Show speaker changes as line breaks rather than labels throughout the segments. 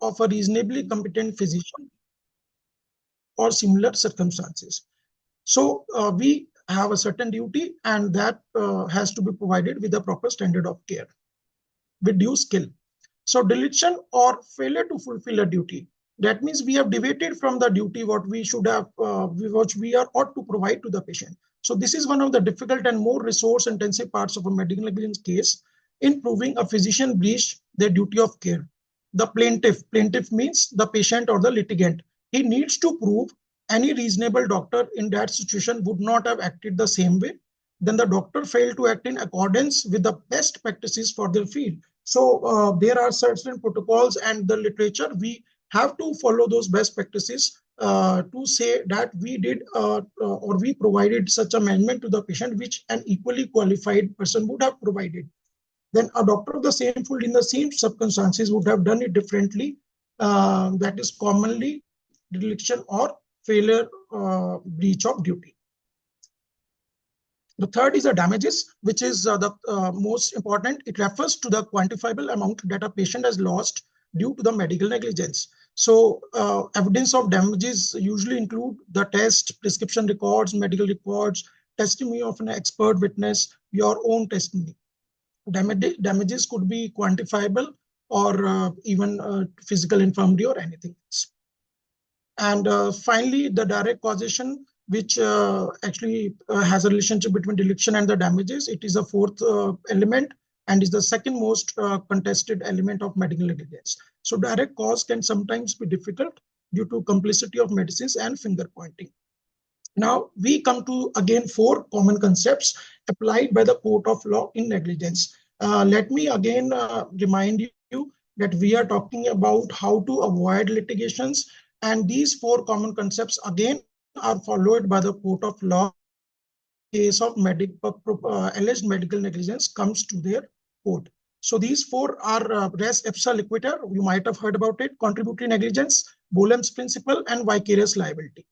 of a reasonably competent physician or similar circumstances. So we have a certain duty, and that has to be provided with a proper standard of care with due skill. So dereliction or failure to fulfill a duty, that means we have deviated from the duty what we should have, which we are ought to provide to the patient. So this is one of the difficult and more resource intensive parts of a medical negligence case in proving a physician breached their duty of care. The plaintiff means the patient or the litigant, he needs to prove any reasonable doctor in that situation would not have acted the same way. Then the doctor failed to act in accordance with the best practices for their field. So there are certain protocols and the literature. We have to follow those best practices to say that we did or we provided such a management to the patient which an equally qualified person would have provided. Then a doctor of the same field in the same circumstances would have done it differently. That is commonly dereliction or failure, breach of duty. The third is the damages, which is the most important. It refers to the quantifiable amount that a patient has lost due to the medical negligence. So evidence of damages usually include the test, prescription records, medical records, testimony of an expert witness, your own testimony. Damages could be quantifiable or even physical infirmity or anything else. And finally, the direct causation, which actually has a relationship between dereliction and the damages. It is a fourth element and is the second most contested element of medical negligence. So direct cause can sometimes be difficult due to complicity of medicines and finger pointing. Now we come to again 4 common concepts applied by the court of law in negligence. Let me again remind you that we are talking about how to avoid litigations, and these 4 common concepts again are followed by the court of law. Case of alleged medical negligence comes to their court. So these 4 are res ipsa liquiter, you might have heard about it, contributory negligence, Boehm's principle, and vicarious liability.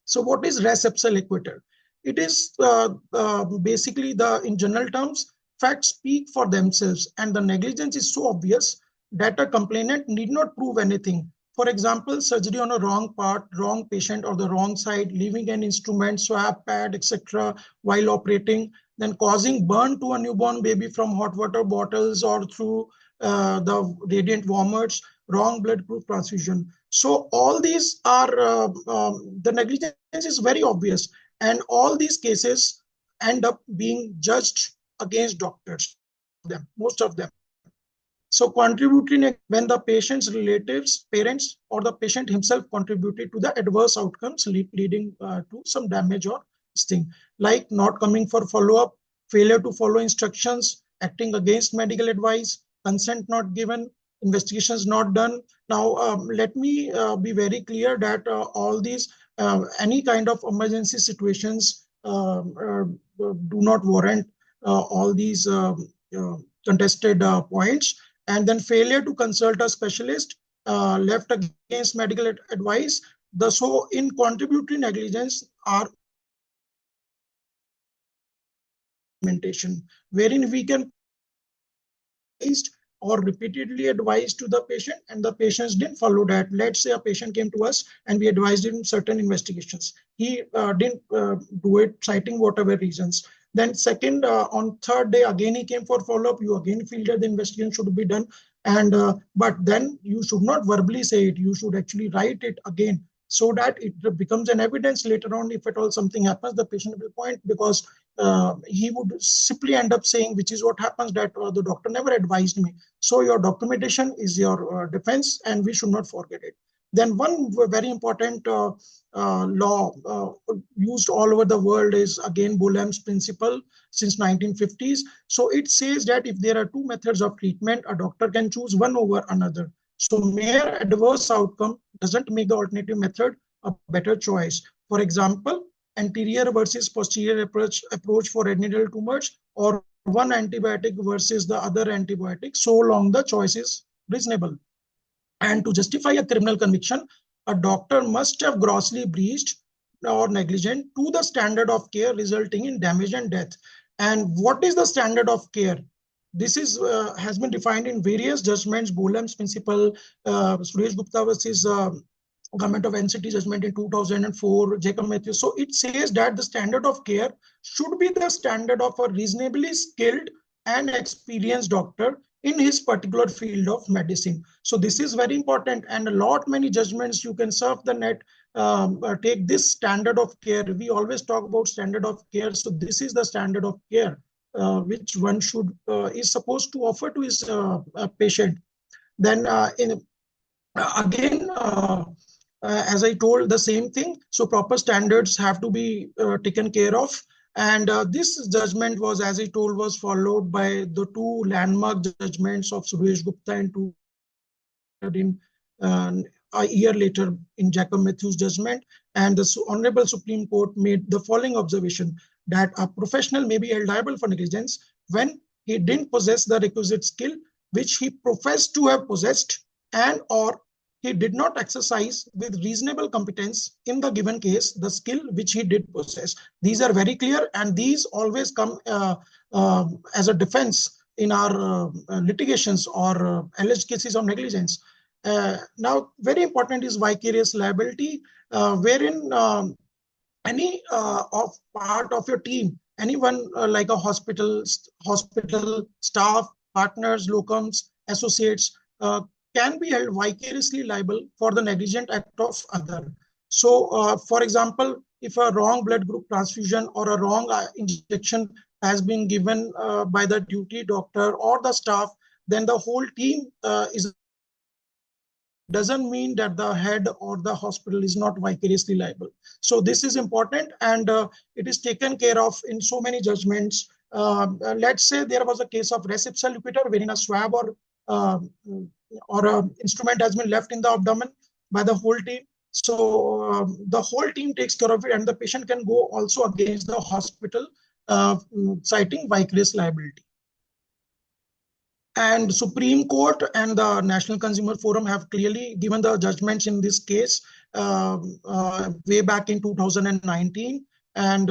So what is res ipsa liquiter? It is basically in general terms, facts speak for themselves, and the negligence is so obvious that a complainant need not prove anything. For example, surgery on a wrong part, wrong patient or the wrong side, leaving an instrument, swab pad, etc. while operating, then causing burn to a newborn baby from hot water bottles or through the radiant warmers, wrong blood group transfusion. So all these are, the negligence is very obvious, and all these cases end up being judged against doctors, most of them. So contributory, when the patient's relatives, parents, or the patient himself contributed to the adverse outcomes leading to some damage or thing, like not coming for follow-up, failure to follow instructions, acting against medical advice, consent not given, investigations not done. Now, let me be very clear that all these, any kind of emergency situations do not warrant all these contested points. And then failure to consult a specialist, left against medical advice. So in contributory negligence are implementation, wherein we can or repeatedly advised to the patient and the patients didn't follow that. Let's say a patient came to us and we advised him certain investigations. He didn't do it, citing whatever reasons. Then second, on third day, again, he came for follow-up. You again feel that the investigation should be done. And but then you should not verbally say it. You should actually write it again so that it becomes an evidence later on. If at all something happens, the patient will point, because he would simply end up saying, which is what happens, that the doctor never advised me. So your documentation is your defense, and we should not forget it. Then one very important law used all over the world is again Boehm's principle since 1950s. So it says that if there are 2 methods of treatment, a doctor can choose one over another. So mere adverse outcome doesn't make the alternative method a better choice. For example, anterior versus posterior approach for adenoidal tumors, or one antibiotic versus the other antibiotic, so long the choice is reasonable. And to justify a criminal conviction, a doctor must have grossly breached or negligent to the standard of care, resulting in damage and death. And what is the standard of care? This is has been defined in various judgments, Bolam's principle, Suresh Gupta versus Government of NCT judgment in 2004, Jacob Matthews. So it says that the standard of care should be the standard of a reasonably skilled and experienced doctor in his particular field of medicine. So this is very important, and a lot many judgments you can surf the net, take this standard of care. We always talk about standard of care. So this is the standard of care which one should is supposed to offer to his patient. Then again, as I told, the same thing. So proper standards have to be taken care of. And this judgment was, as I told, was followed by the two landmark judgments of Suresh Gupta and two in a year later in Jacob Matthews judgment. And the Honorable Supreme Court made the following observation, that a professional may be held liable for negligence when he didn't possess the requisite skill which he professed to have possessed, and or he did not exercise with reasonable competence in the given case the skill which he did possess. These are very clear, and these always come as a defense in our litigations or alleged cases of negligence. Now, very important is vicarious liability, wherein any of part of your team, anyone like a hospital staff, partners, locums, associates, can be held vicariously liable for the negligent act of other. So, for example, if a wrong blood group transfusion or a wrong injection has been given by the duty doctor or the staff, then the whole team is doesn't mean that the head or the hospital is not vicariously liable. So this is important, and it is taken care of in so many judgments. Let's say there was a case of res ipsa loquitur, wherein a swab or an instrument has been left in the abdomen by the whole team. So the whole team takes care of it, and the patient can go also against the hospital, citing vicarious liability. And Supreme Court and the National Consumer Forum have clearly given the judgments in this case way back in 2019. And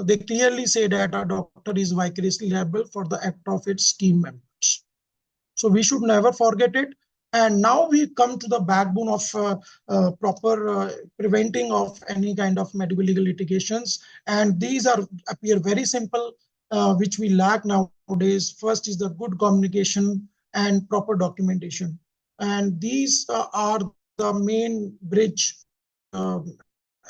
they clearly say that a doctor is vicariously liable for the act of its team members. So we should never forget it. And now we come to the backbone of proper preventing of any kind of medical legal litigations. And these appear very simple, which we lack nowadays. First is the good communication and proper documentation. And these are the main bridge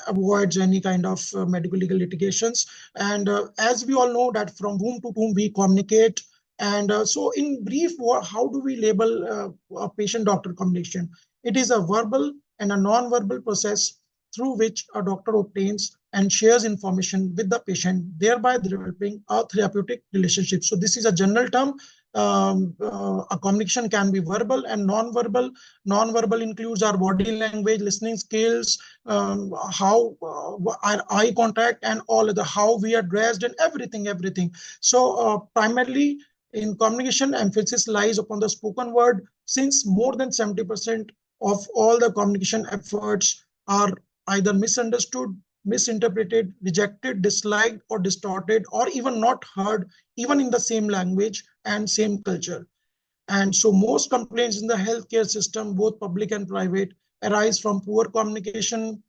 avoids any kind of medical legal litigations. And as we all know that from whom to whom we communicate. And so in brief, how do we label a patient-doctor communication? It is a verbal and a non-verbal process through which a doctor obtains and shares information with the patient, thereby developing a therapeutic relationship. So this is a general term. A communication can be verbal and non-verbal. Non-verbal includes our body language, listening skills, how our eye contact, and all of the how we are dressed, and everything. So primarily in communication, emphasis lies upon the spoken word, since more than 70% of all the communication efforts are either misunderstood, misinterpreted, rejected, disliked, or distorted, or even not heard, even in the same language and same culture. And so most complaints in the healthcare system, both public and private, arise from poor communication.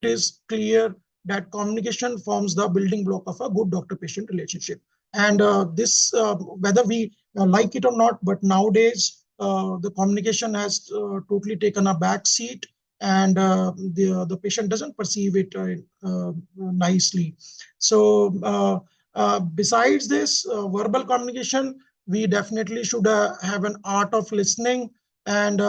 It is clear that communication forms the building block of a good doctor-patient relationship. And this, whether we like it or not, but nowadays the communication has totally taken a back seat, and the patient doesn't perceive it nicely. So besides this verbal communication, we definitely should have an art of listening. And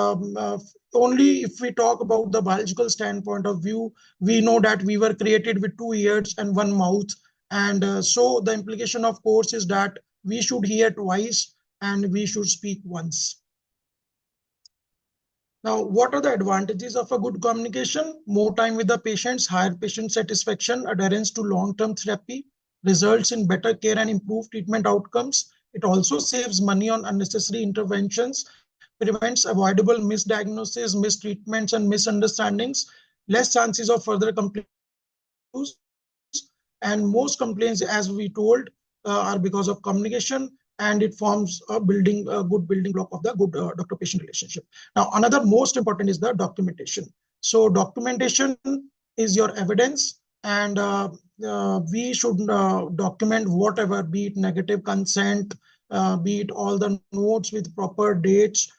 only if we talk about the biological standpoint of view, we know that we were created with 2 ears and 1 mouth. And so the implication, of course, is that we should hear twice and we should speak once. Now, what are the advantages of a good communication? More time with the patients, higher patient satisfaction, adherence to long-term therapy, results in better care and improved treatment outcomes. It also saves money on unnecessary interventions, prevents avoidable misdiagnosis, mistreatments, and misunderstandings, less chances of further complaints. And most complaints, as we told, are because of communication. and it forms a good building block of the good doctor-patient relationship. Now, another most important is the documentation. So documentation is your evidence, and we should document whatever, be it negative consent, be it all the notes with proper dates,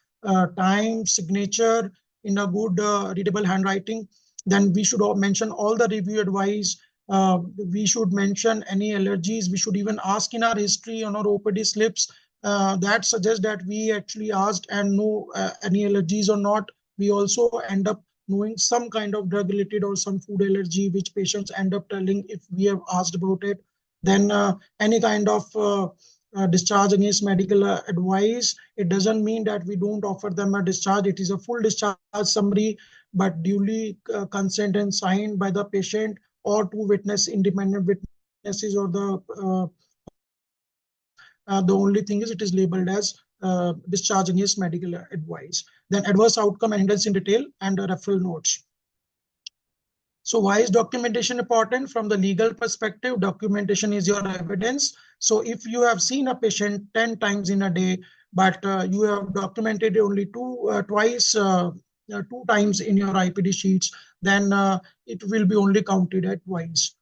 time, signature in a good readable handwriting. Then we should mention all the review advice. We should mention any allergies. We should even ask in our history on our OPD slips that suggest that we actually asked and know any allergies or not. We also end up knowing some kind of drug related or some food allergy, which patients end up telling if we have asked about it. Then any kind of discharge against medical advice. It doesn't mean that we don't offer them a discharge. It is a full discharge summary, but duly consent and signed by the patient or two independent witnesses, or the only thing is it is labeled as discharge against medical advice. Then adverse outcome and hindrance in detail and referral notes. So why is documentation important? From the legal perspective, documentation is your evidence. So if you have seen a patient 10 times in a day, but you have documented only two times in your IPD sheets, then it will be only counted at twice.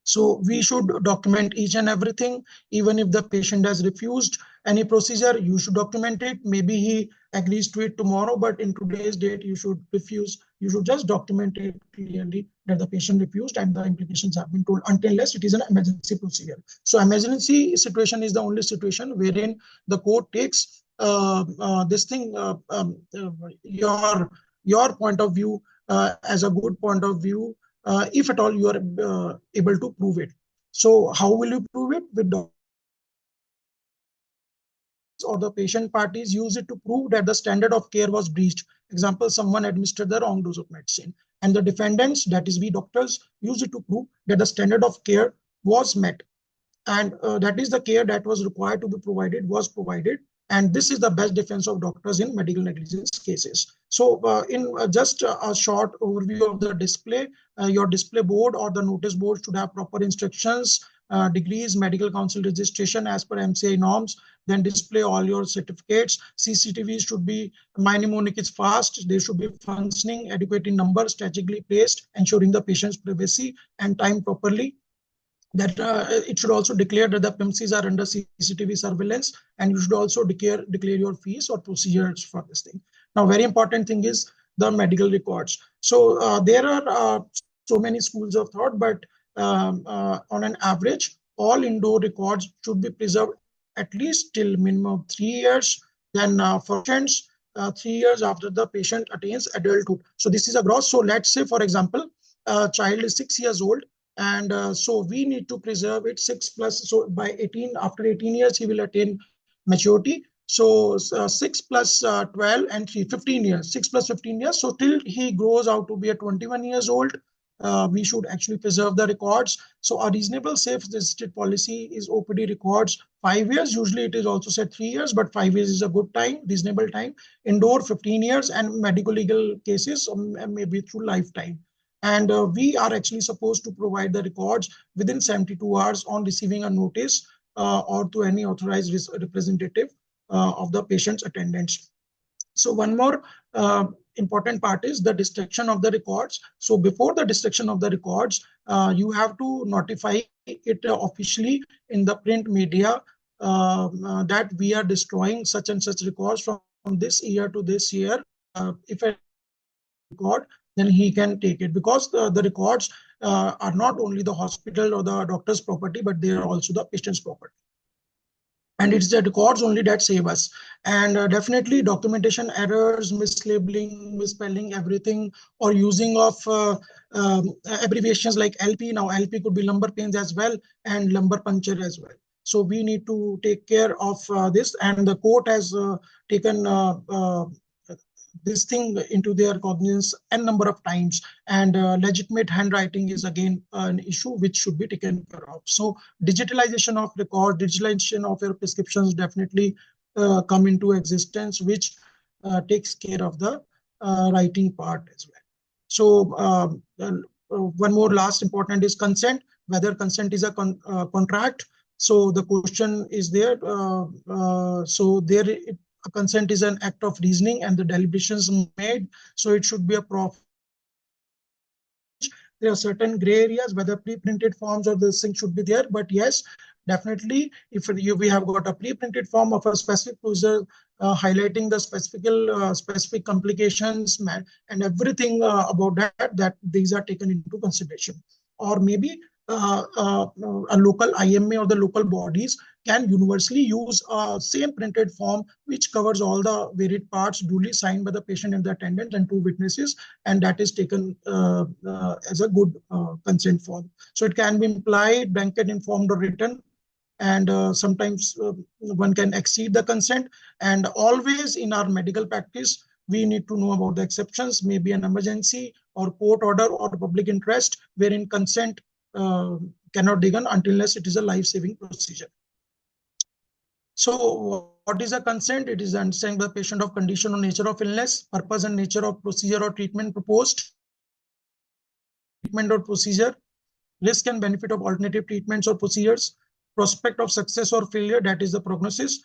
So we should document each and everything. Even if the patient has refused any procedure, you should document it. Maybe he agrees to it tomorrow, but in today's date, you should refuse. You should just document it clearly that the patient refused and the implications have been told, unless it is an emergency procedure. So emergency situation is the only situation wherein the court takes your point of view as a good point of view, if at all you are able to prove it. So how will you prove it? With or the patient parties use it to prove that the standard of care was breached. Example, someone administered the wrong dose of medicine, and the defendants, that is we doctors, use it to prove that the standard of care was met, and that is the care that was required to be provided was provided. And this is the best defense of doctors in medical negligence cases. So in just a short overview of the display, your display board or the notice board should have proper instructions, degrees, medical council registration as per MCI norms, then display all your certificates. CCTVs should be mnemonic is fast, they should be functioning, adequate in number, strategically placed, ensuring the patient's privacy and time properly. That it should also declare that the premises are under CCTV surveillance, and you should also declare your fees or procedures for this thing. Now, very important thing is the medical records. So there are so many schools of thought, but on an average, all indoor records should be preserved at least till minimum 3 years. Then for patients, 3 years after the patient attains adulthood. So this is a gross. So let's say, for example, a child is 6 years old, and so we need to preserve it 6 plus. So by 18, after 18 years, he will attain maturity. So 6 plus 12 and 15 years, 6 plus 15 years. So till he grows out to be a 21 years old, we should actually preserve the records. So a reasonable safe state policy is OPD records 5 years. Usually it is also said 3 years, but 5 years is a good time, reasonable time. Indoor 15 years, and medical legal cases maybe through lifetime. And we are actually supposed to provide the records within 72 hours on receiving a notice or to any authorized representative of the patient's attendance. So one more important part is the destruction of the records. So before the destruction of the records, you have to notify it officially in the print media that we are destroying such and such records from this year to this year. If a record, then he can take it, because the records are not only the hospital or the doctor's property, but they are also the patient's property. And it's the records only that save us. And definitely documentation errors, mislabeling, misspelling everything, or using of abbreviations like LP. Now LP could be lumbar pains as well, and lumbar puncture as well. So we need to take care of this, and the court has taken this thing into their cognizance n number of times, and legitimate handwriting is again an issue which should be taken care of. So digitalization of record, digitalization of your prescriptions definitely come into existence, which takes care of the writing part as well. So one more last important is consent, whether consent is a contract So the question is there. So there, a consent is an act of reasoning and the deliberations made. So it should be a proper. There are certain gray areas whether pre-printed forms or this thing should be there. But yes, definitely, if we have got a pre-printed form of a specific procedure highlighting the specific complications and everything about that these are taken into consideration. Or maybe a local IMA or the local bodies can universally use a same printed form which covers all the varied parts duly signed by the patient and the attendant and 2 witnesses, and that is taken as a good consent form. So it can be implied, blanket, informed, or written, and sometimes one can exceed the consent. And always in our medical practice, we need to know about the exceptions, maybe an emergency or court order or public interest, wherein consent cannot be given unless it is a life-saving procedure. So what is a consent? It is understanding the patient of condition or nature of illness, purpose and nature of procedure or treatment proposed, treatment or procedure, risk and benefit of alternative treatments or procedures, prospect of success or failure, that is the prognosis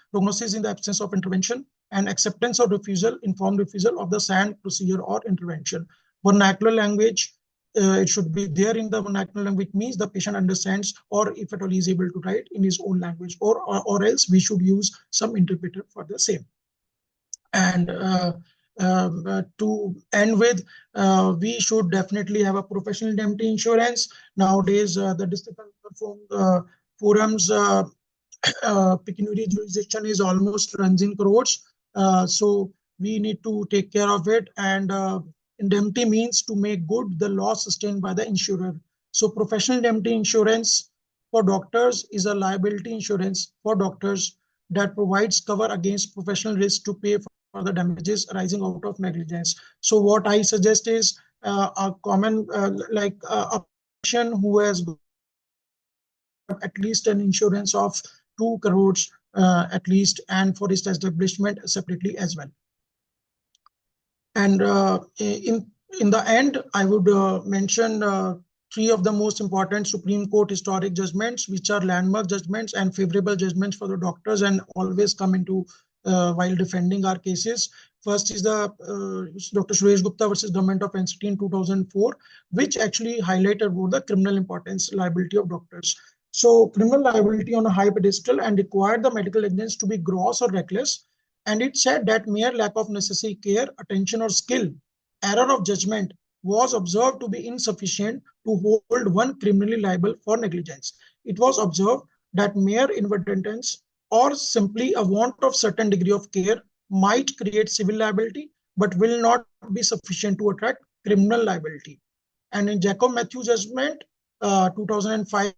in the absence of intervention, and acceptance or refusal, informed refusal of the SAN procedure or intervention. Vernacular language, it should be there in the vernacular language, means the patient understands, or if at all he is able to write in his own language, or else we should use some interpreter for the same. And to end with, we should definitely have a professional indemnity insurance. Nowadays, the district forums pecuniary jurisdiction is almost runs in crores. So we need to take care of it. And indemnity means to make good the loss sustained by the insurer. So professional indemnity insurance for doctors is a liability insurance for doctors that provides cover against professional risk to pay for the damages arising out of negligence. So what I suggest is a common like a patient who has at least an insurance of 2 crores at least, and for its establishment separately as well. And in the end, I would mention 3 of the most important Supreme Court historic judgments, which are landmark judgments and favorable judgments for the doctors, and always come into while defending our cases. First is the Dr. Suresh Gupta versus Government of NCT in 2004, which actually highlighted about the criminal importance liability of doctors. So criminal liability on a high pedestal and required the medical negligence to be gross or reckless. And it said that mere lack of necessary care, attention, or skill, error of judgment was observed to be insufficient to hold one criminally liable for negligence. It was observed that mere inadvertence or simply a want of certain degree of care might create civil liability, but will not be sufficient to attract criminal liability. And in Jacob Matthew judgment, 2005,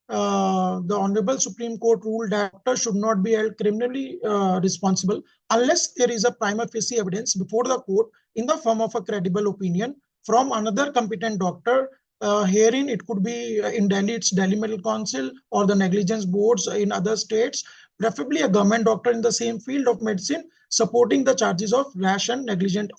the Honorable Supreme Court ruled that doctors should not be held criminally responsible unless there is a prima facie evidence before the court in the form of a credible opinion from another competent doctor. Herein, it could be in Delhi, it's Delhi Medical Council or the negligence boards in other states, preferably a government doctor in the same field of medicine, supporting the charges of rash and negligent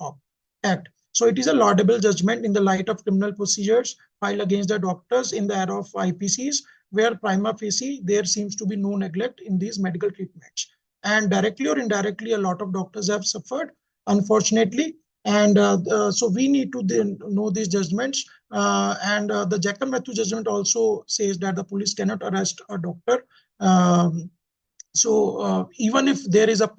act. So it is a laudable judgment in the light of criminal procedures filed against the doctors in the era of IPCs, where prima facie there seems to be no neglect in these medical treatments. And directly or indirectly, a lot of doctors have suffered, unfortunately. And so we need to then know these judgments. And the Jacob Matthew judgment also says that the police cannot arrest a doctor. So even if there is a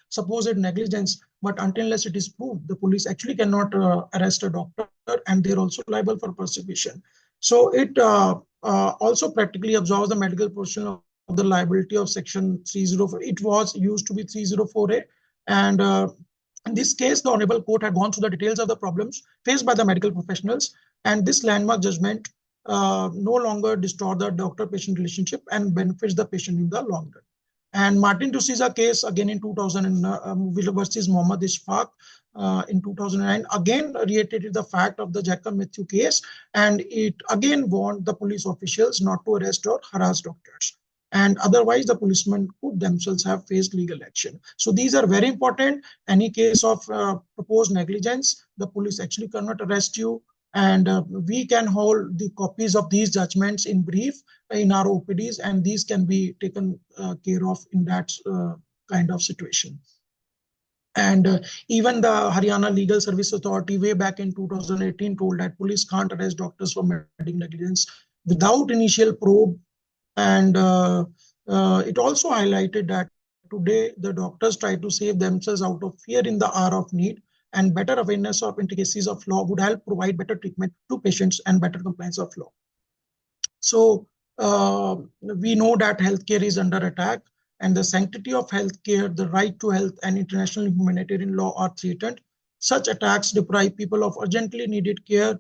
supposed negligence, but unless it is proved, the police actually cannot arrest a doctor, and they're also liable for persecution. So it also practically absolves the medical portion of the liability of Section 304. It was used to be 304A, and in this case, the Honorable Court had gone through the details of the problems faced by the medical professionals, and this landmark judgment no longer distorts the doctor-patient relationship and benefits the patient in the long run. And Martin D'Souza case again in 2000 versus Mohammed Ishfaq in 2009 again reiterated the fact of the Jacob Matthew case, and it again warned the police officials not to arrest or harass doctors. And otherwise, the policemen could themselves have faced legal action. So these are very important. Any case of proposed negligence, the police actually cannot arrest you, And we can hold the copies of these judgments in brief in our OPDs, and these can be taken care of in that kind of situation. And even the Haryana Legal Service Authority way back in 2018 told that police can't arrest doctors for medical negligence without initial probe. And it also highlighted that today the doctors try to save themselves out of fear in the hour of need, and better awareness of intricacies of law would help provide better treatment to patients and better compliance of law. So we know that healthcare is under attack, and the sanctity of healthcare, the right to health, and international humanitarian law are threatened. Such attacks deprive people of urgently needed care,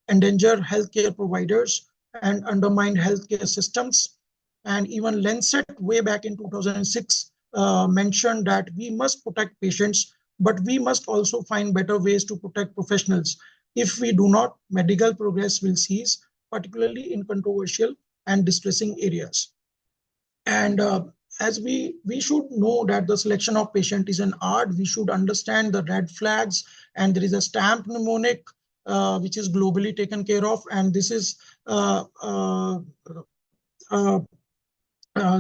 endanger healthcare providers, and undermine healthcare systems. And even Lancet, way back in 2006, mentioned that we must protect patients, but we must also find better ways to protect professionals. If we do not, medical progress will cease, particularly in controversial and distressing areas. And as we should know that the selection of patient is an art. We should understand the red flags, and there is a stamp mnemonic which is globally taken care of, and this is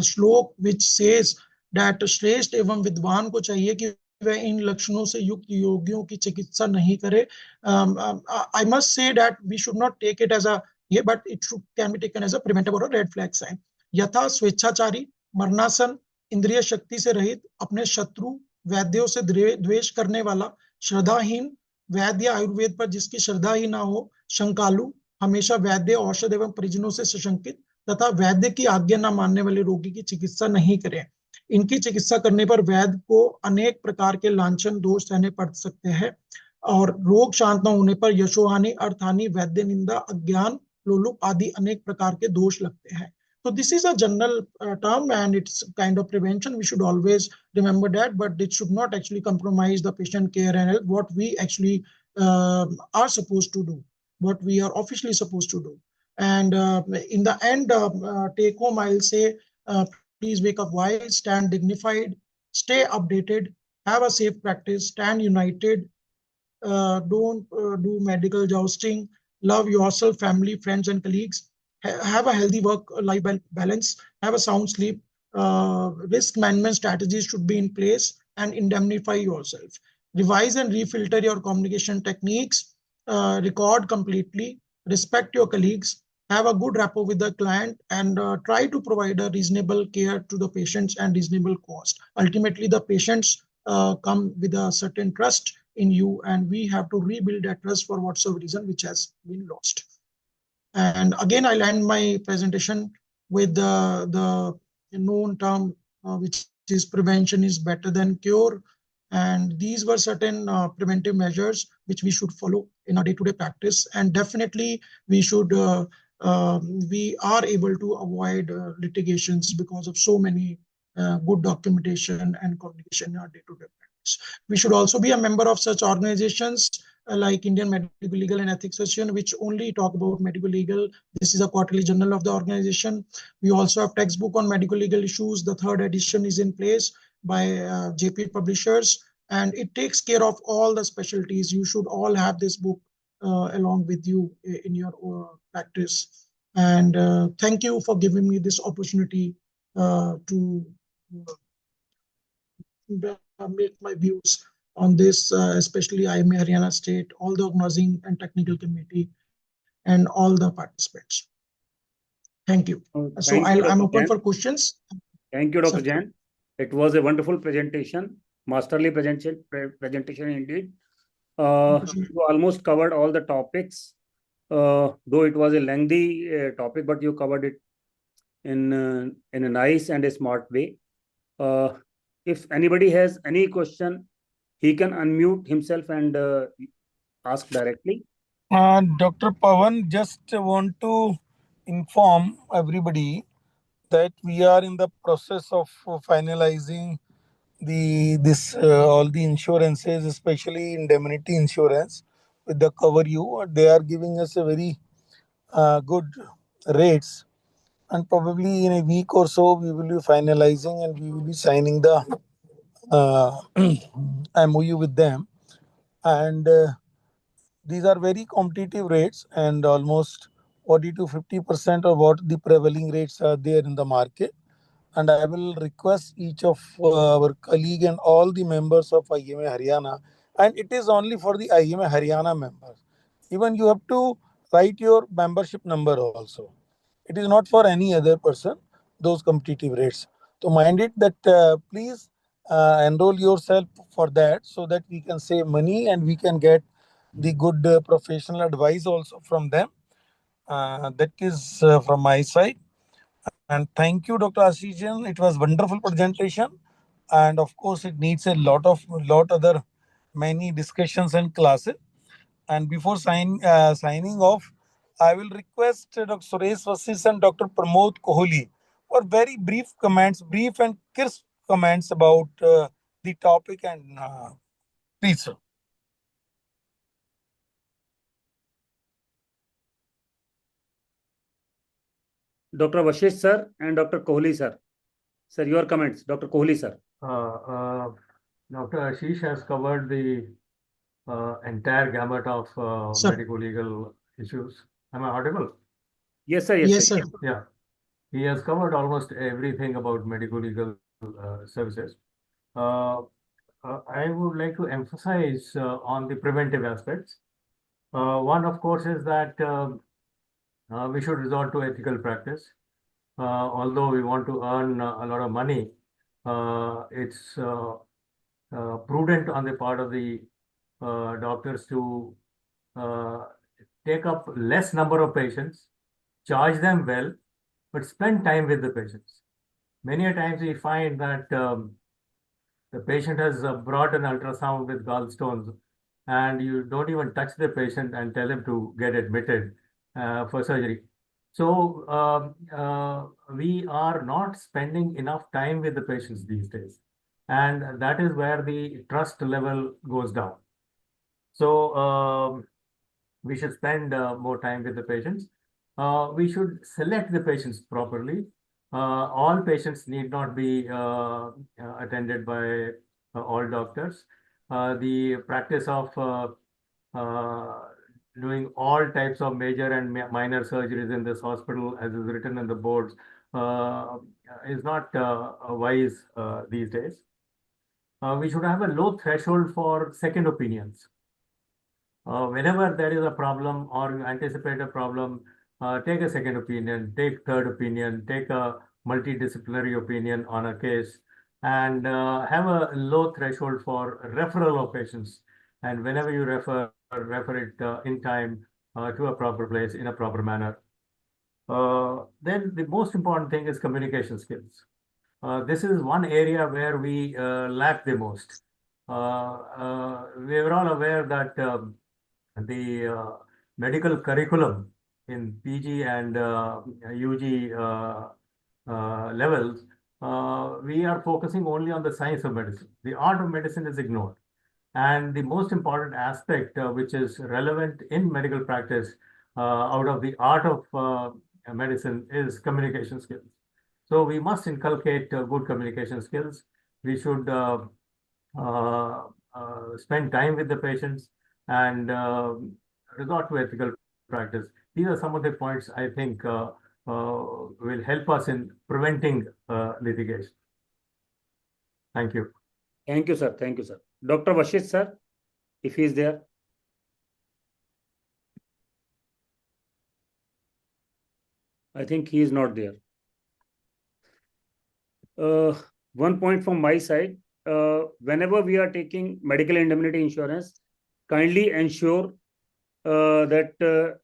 श्लोक which says that श्रेष्ठ एवं विद्वान को चाहिए कि वह इन लक्षणों से युक्त योगियों की चिकित्सा नहीं करे. I must say that we should not take it as a but it can be taken as a preventive or a red flag sign. यथा स्वेच्छाचारी, मरणासन, इंद्रिय शक्ति से रहित, अपने शत्रु वैद्यों से द्वेष करने वाला, श्रद्धाहीन, वैद्य आयुर्वेद पर जिसकी श्रद्धा ही ना हो, शंकालु, हमेशा वैद्य औषध एवं परिजनों से सशंकित, तथा वैद्य की आज्ञा न मानने वाले रोगी की चिकित्सा नहीं करें. इनकी चिकित्सा करने पर वैद्य को अनेक प्रकार के लांछन दोष सहने पड़ सकते हैं, और रोग शांत न होने पर यशोहानि, अर्थहानि, वैद्य निंदा, अज्ञान, लोलुप आदि अनेक प्रकार के दोष लगते हैं. So this is a general term, and it's kind of prevention. We should always remember that, but it should not actually compromise the patient care and health, what we actually are supposed to do, what we are officially supposed to do. And in the end, take home, I'll say, please wake up wise, stand dignified, stay updated, have a safe practice, stand united, don't do medical jousting, love yourself, family, friends, and colleagues, have a healthy work-life balance, have a sound sleep, risk management strategies should be in place, and indemnify yourself. Revise and refilter your communication techniques, record completely, respect your colleagues, have a good rapport with the client, and try to provide a reasonable care to the patients and reasonable cost. Ultimately, the patients come with a certain trust in you, and we have to rebuild that trust for whatsoever reason which has been lost. And again, I'll end my presentation with the known term, which is prevention is better than cure. And these were certain preventive measures which we should follow in our day-to-day practice. And definitely we should, we are able to avoid litigations because of so many good documentation and communication in our day-to-day practice. We should also be a member of such organizations like Indian Medical Legal and Ethics Association, which only talk about medical legal. This is a quarterly journal of the organization. We also have textbook on medical legal issues. The 3rd edition is in place by JP Publishers, and it takes care of all the specialties. You should all have this book along with you in your practice. And thank you for giving me this opportunity to make my views on this, especially IMA Haryana State, all the organizing and technical committee, and all the participants. Thank you. So I'm open for questions.
Thank you, Dr. Jain. It was a wonderful presentation, masterly presentation indeed. You almost covered all the topics, though it was a lengthy topic, but you covered it in a nice and a smart way. If anybody has any question, he can unmute himself and ask directly.
Dr. Pawan, just want to inform everybody that we are in the process of finalizing all the insurances, especially indemnity insurance with the Cover You. They are giving us a very good rates, and probably in a week or so we will be finalizing and we will be signing the MOU with them. And these are very competitive rates, and almost 40 to 50% of what the prevailing rates are there in the market. And I will request each of our colleague and all the members of IMA Haryana, and it is only for the IMA Haryana members. Even you have to write your membership number also. It is not for any other person, those competitive rates. So mind it that please enroll yourself for that, so that we can save money and we can get the good professional advice also from them. That is from my side. And thank you, Dr. Ashish Jain. It was wonderful presentation, and of course, it needs a lot other many discussions and classes. And before signing off, I will request Dr. Suresh Vasis and Dr. Pramod Kohli for very brief and crisp comments about the topic. And please, sir.
Dr. Vashish sir and Dr. Kohli sir. Sir, your comments. Dr. Kohli sir.
Dr. Ashish has covered the entire gamut of
Sir.
medical legal issues. Am I audible?
Yes, sir. Yes,
Yes,
sir.
sir.
Yeah. He has covered almost everything about medical legal services. I would like to emphasize on the preventive aspects. One, of course, is that we should resort to ethical practice. Although we want to earn a lot of money, it's prudent on the part of the doctors to take up less number of patients, charge them well, but spend time with the patients. Many a times we find that the patient has brought an ultrasound with gallstones, and you don't even touch the patient and tell him to get admitted for surgery. So we are not spending enough time with the patients these days, and that is where the trust level goes down. So we should spend more time with the patients. We should select the patients properly. All patients need not be attended by all doctors. The practice of doing all types of major and minor surgeries in this hospital, as is written in the boards, is not wise these days. We should have a low threshold for second opinions. Whenever there is a problem or you anticipate a problem, take a second opinion, take third opinion, take a multidisciplinary opinion on a case, and have a low threshold for referral of patients. And whenever you refer it in time to a proper place in a proper manner. Then the most important thing is communication skills. This is one area where we lack the most. We are all aware that the medical curriculum in PG and UG levels, we are focusing only on the science of medicine. The art of medicine is ignored. And the most important aspect which is relevant in medical practice out of the art of medicine is communication skills. So we must inculcate good communication skills. We should spend time with the patients and resort to ethical practice. These are some of the points I think will help us in preventing litigation. Thank you.
Thank you, sir. Thank you, sir. Dr. Vashish sir, if he is there. I think he is not there. One point from my side, whenever we are taking medical indemnity insurance, kindly ensure that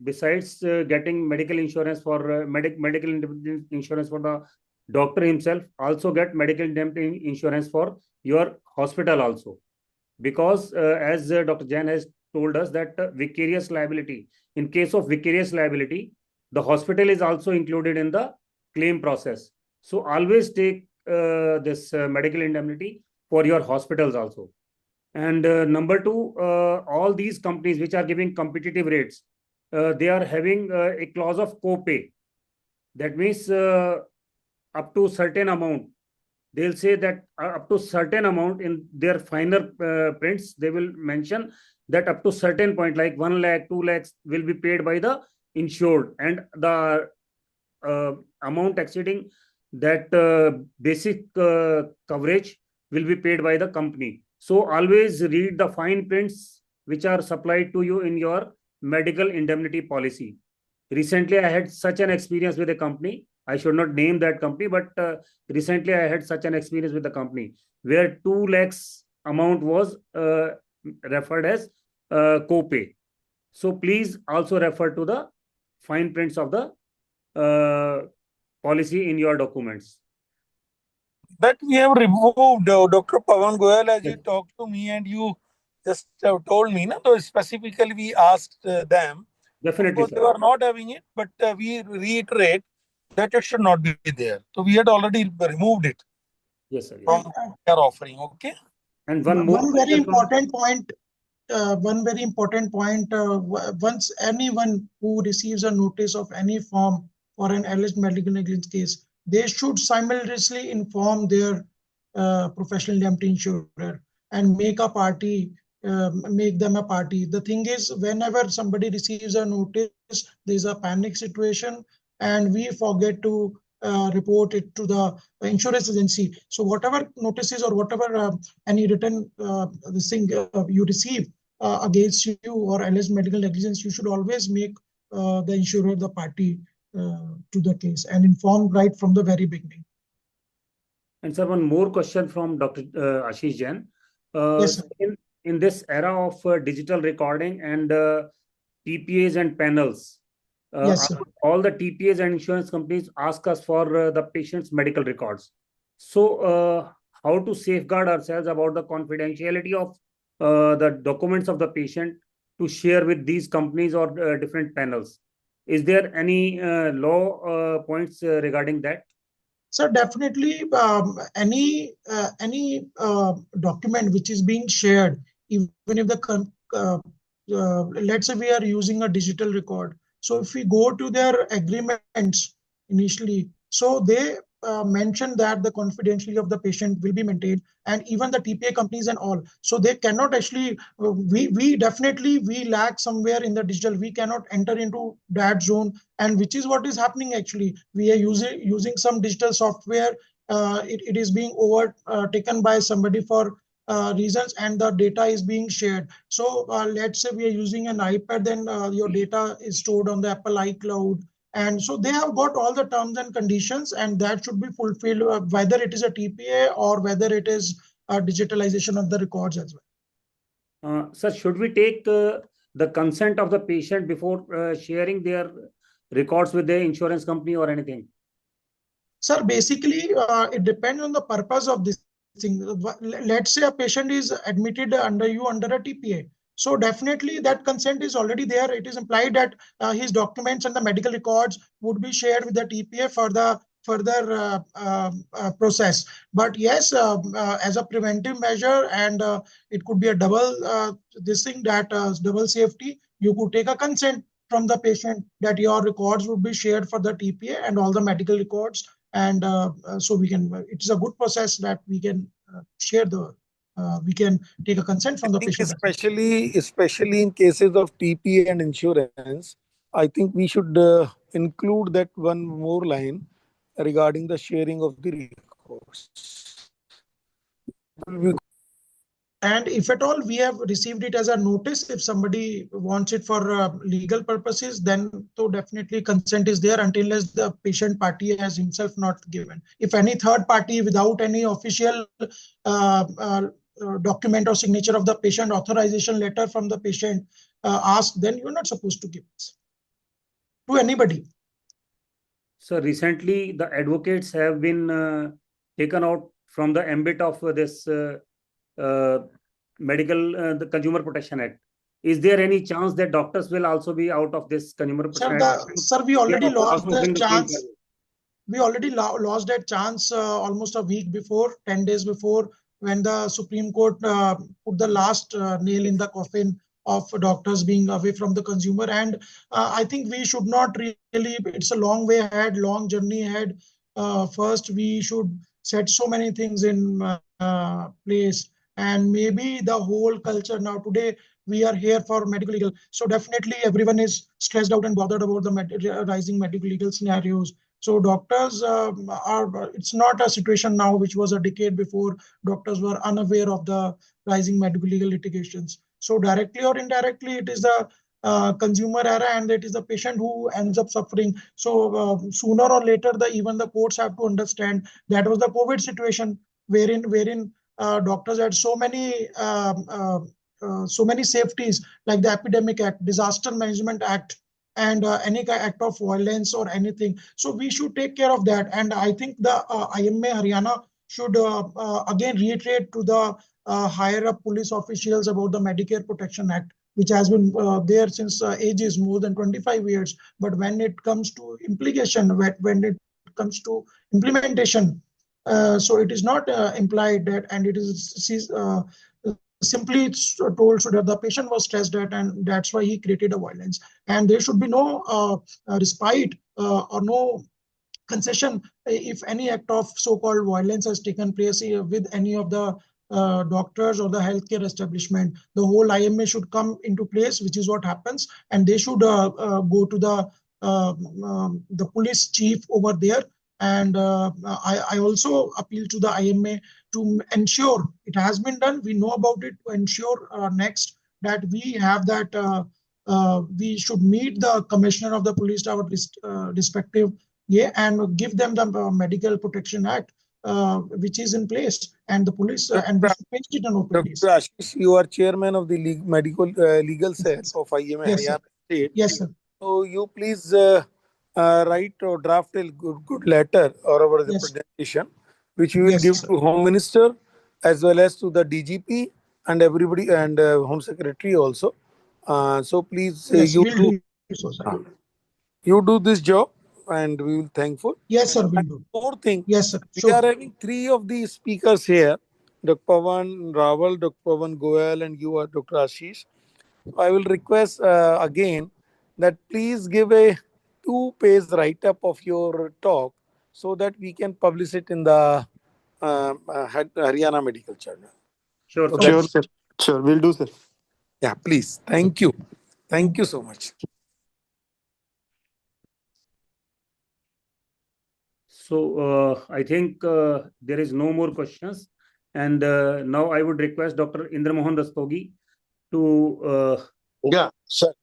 besides getting medical insurance for medical indemnity insurance for the doctor himself, also get medical indemnity insurance for your hospital also. Because as Dr. Jain has told us that vicarious liability, in case of vicarious liability, the hospital is also included in the claim process. So always take this medical indemnity for your hospitals also. And number two, all these companies which are giving competitive rates, they are having a clause of co-pay. That means up to certain amount, they'll say that up to certain amount in their finer prints, they will mention that up to certain point, like 1 lakh, 2 lakhs will be paid by the insured, and the amount exceeding that basic coverage will be paid by the company. So always read the fine prints which are supplied to you in your medical indemnity policy. Recently, I had such an experience with a company. I should not name that company, but recently I had such an experience with the company where 2 lakhs amount was referred as co-pay. So please also refer to the fine prints of the policy in your documents.
That we have removed, Dr. Pawan Goyal, as you talked to me and you just told me, so specifically we asked them.
Definitely,
because they were not having it, but we reiterate that it should not be there. So we had already removed it.
Yes, sir.
From their offering, okay?
And one
very important point. Once anyone who receives a notice of any form for an alleged medical negligence case, they should simultaneously inform their professional indemnity insurer and make them a party. The thing is, whenever somebody receives a notice, there's a panic situation, and we forget to report it to the insurance agency. So whatever notices or whatever any written you receive against you or alleged medical negligence, you should always make the insurer the party to the case and inform right from the very beginning.
And sir, one more question from Dr. Ashish Jain.
Yes, sir.
In this era of digital recording and TPAs and panels,
Yes, sir.
all the TPAs and insurance companies ask us for the patient's medical records. So how to safeguard ourselves about the confidentiality of the documents of the patient to share with these companies or different panels? Is there any law points regarding that?
So definitely any document which is being shared, even if let's say we are using a digital record. So if we go to their agreements initially, so they mention that the confidentiality of the patient will be maintained, and even the TPA companies and all. So they cannot actually, we definitely lack somewhere in the digital. We cannot enter into that zone, and which is what is happening actually. We are using some digital software. It is being overtaken by somebody for reasons, and the data is being shared. So let's say we are using an iPad, then your data is stored on the Apple iCloud. And so they have got all the terms and conditions, and that should be fulfilled, whether it is a TPA or whether it is a digitalization of the records as well.
Sir, should we take the consent of the patient before sharing their records with the insurance company or anything?
Sir, basically, it depends on the purpose of this thing. Let's say a patient is admitted under a TPA. So definitely that consent is already there. It is implied that his documents and the medical records would be shared with the TPA for the further process. But yes, as a preventive measure, and it could be a double double safety, you could take a consent from the patient that your records would be shared for the TPA and all the medical records. And so we can, it is a good process that we can share we can take a consent from the patient.
Especially in cases of TPA and insurance, I think we should include that one more line regarding the sharing of the records.
And if at all we have received it as a notice, if somebody wants it for legal purposes, then so definitely consent is there until the patient party has himself not given. If any third party without any official document or signature of the patient, authorization letter from the patient asked, then you're not supposed to give this to anybody.
So recently the advocates have been taken out from the ambit of this the Consumer Protection Act. Is there any chance that doctors will also be out of this Consumer Protection Act?
Sir, we already lost the chance. We already lost that chance almost a week before, 10 days before, when the Supreme Court put the last nail in the coffin of doctors being away from the consumer. And I think we should not really, it's a long way ahead, long journey ahead. First, we should set so many things in place, and maybe the whole culture now today we are here for medical legal. So definitely everyone is stressed out and bothered about the rising medical legal scenarios. So doctors it's not a situation now which was a decade before. Doctors were unaware of the rising medical legal litigations. So directly or indirectly, it is the consumer era, and it is the patient who ends up suffering. So sooner or later, even the courts have to understand that was the COVID situation wherein doctors had so many safeties like the Epidemic Act, Disaster Management Act, and any act of violence or anything. So we should take care of that. And I think the IMA Haryana should again reiterate to the higher up police officials about the Medicare Protection Act, which has been there since ages, more than 25 years. But when it comes to implication, when it comes to implementation, so it is not implied that, and it is simply told so that the patient was stressed at, and that's why he created a violence. And there should be no respite or no concession if any act of so-called violence has taken place with any of the doctors or the healthcare establishment. The whole IMA should come into place, which is what happens, and they should go to the police chief over there. And I also appeal to the IMA to ensure it has been done. We know about it, to ensure next that we have that we should meet the commissioner of the police, our respective, and give them the Medical Protection Act, which is in place, and the police and we should paste it on OPDs.
Dr. Ashish, you are chairman of the medical legal cell of IMA
Yes, sir.
Haryana State.
Yes, sir.
So you please write or draft a good letter or our representation, which we will give to Home Minister as well as to the DGP and everybody, and Home Secretary also. So please you do this job, and we will thankful.
Yes, sir. We'll do.
More thing.
Yes, sir.
We are having 3 of the speakers here: Dr. Pawan Rawal, Dr. Pawan Goyal, and you are Dr. Ashish. I will request again that please give a 2-page write-up of your talk so that we can publish it in the Haryana Medical Journal.
Sure,
So
sure, sir. Sure, we'll do, sir.
Yeah, please. Thank you. Thank you so much.
So I think there is no more questions. And now I would request Dr. Indramohan Rastogi to
yeah, sir.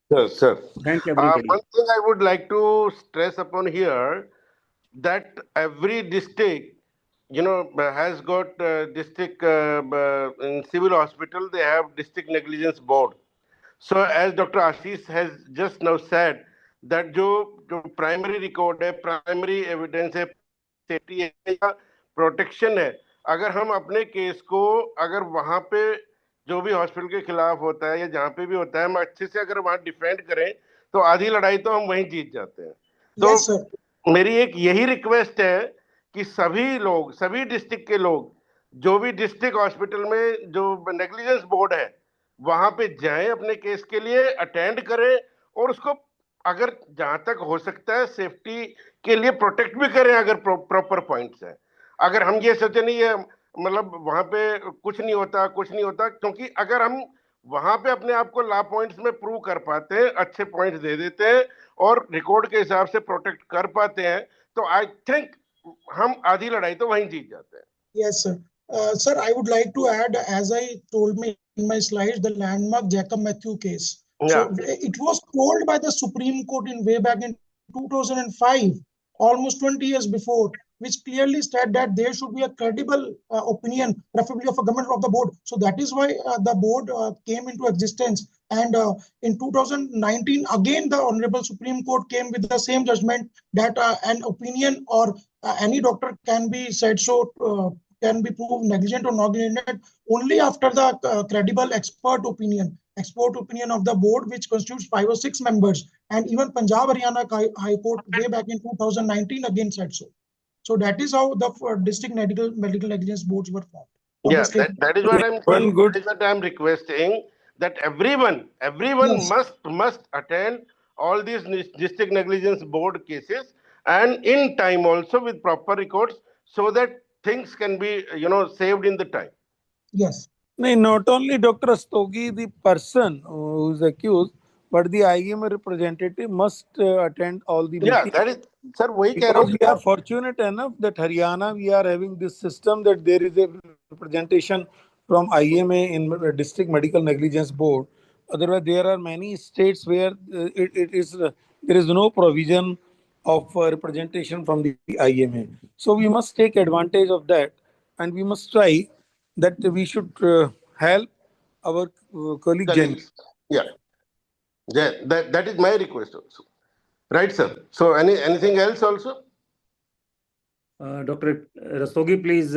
thank everybody.
One thing I would like to stress upon here, that every district, has got district in civil hospital, they have district negligence board. So as Dr. Ashish has just now said, that जो primary record है, primary evidence है, safety है या protection है, अगर हम अपने case को अगर वहां पे जो भी हॉस्पिटल के खिलाफ होता है या जहाँ पे भी होता है, हम अच्छे से अगर वहां डिफेंड करें तो आधी लड़ाई तो हम वहीं जीत जाते हैं. तो मेरी एक यही रिक्वेस्ट है कि सभी लोग, सभी डिस्ट्रिक्ट के लोग, जो भी डिस्ट्रिक्ट हॉस्पिटल में जो नेग्लिजेंस बोर्ड है वहां पे जाएं, अपने केस के लिए अटेंड करें और उसको अगर जहां तक हो सकता है सेफ्टी के लिए प्रोटेक्ट भी करें अगर प्रॉपर पॉइंट्स है. अगर हम ये सोचे नहीं है मतलब वहां पे कुछ नहीं होता, क्योंकि अगर हम वहां पे अपने आप को ला पॉइंट्स में प्रूव कर पाते हैं, अच्छे पॉइंट्स दे देते हैं और रिकॉर्ड के हिसाब से प्रोटेक्ट कर पाते हैं, तो आई थिंक हम आधी लड़ाई तो वहीं जीत जाते हैं.
Yes, sir. Sir, I would like to add, as I told me in my slides, the landmark Jacob Matthew case. So it was told by the Supreme Court in way back in 2005, almost 20 years before, which clearly said that there should be a credible opinion, preferably of a government of the board. So that is why the board came into existence. And in 2019, again, the Honorable Supreme Court came with the same judgment that an opinion or any doctor can be said so can be proved negligent or negligent only after the credible expert opinion of the board, which constitutes 5 or 6 members. And even Punjab Haryana High Court way back in 2019 again said so. So that is how the district medical negligence boards were formed.
Yeah, that is what I'm saying. That is what I'm requesting, that everyone must attend all these district negligence board cases, and in time also with proper records, so that things can be, saved in the time.
Yes.
No, not only Dr. Rastogi, the person who is accused, but the IMA representative must attend all the
Yeah,
meetings.
that is, sir,
Because we are fortunate enough that Haryana, we are having this system that there is a representation from IMA in District Medical Negligence Board. Otherwise, there are many states where there is no provision of representation from the IMA. So we must take advantage of that, and we must try that we should help our colleague Jain.
colleagues. Yeah. That is my request also. Right, sir. So anything else also?
Dr. Rastogi, please,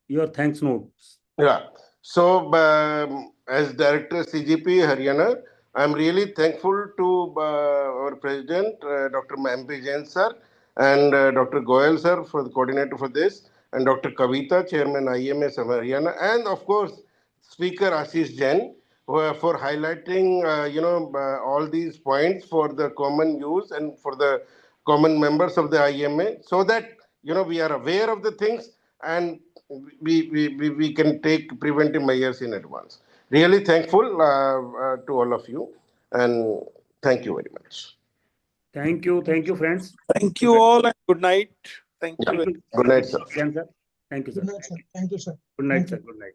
your thanks notes.
Yeah. So, as Director CGP Haryana, I'm really thankful to our President, Dr. P.JAIN sir, and Dr. GOYAL sir for the coordinator for this, and Dr. KAVITA, Chairman IMS of Haryana, and of course, Speaker Ashish Jain, for highlighting, all these points for the common use and for the common members of the IMA, so that, we are aware of the things and we can take preventive measures in advance. Really thankful to all of you, and thank you very much.
Thank you, friends.
Thank you all, and good night. Thank you.
Good night, sir.
Thank you, sir.
Good night, sir. Thank you, sir.
Good night,
Thank
sir.
you.
Good night.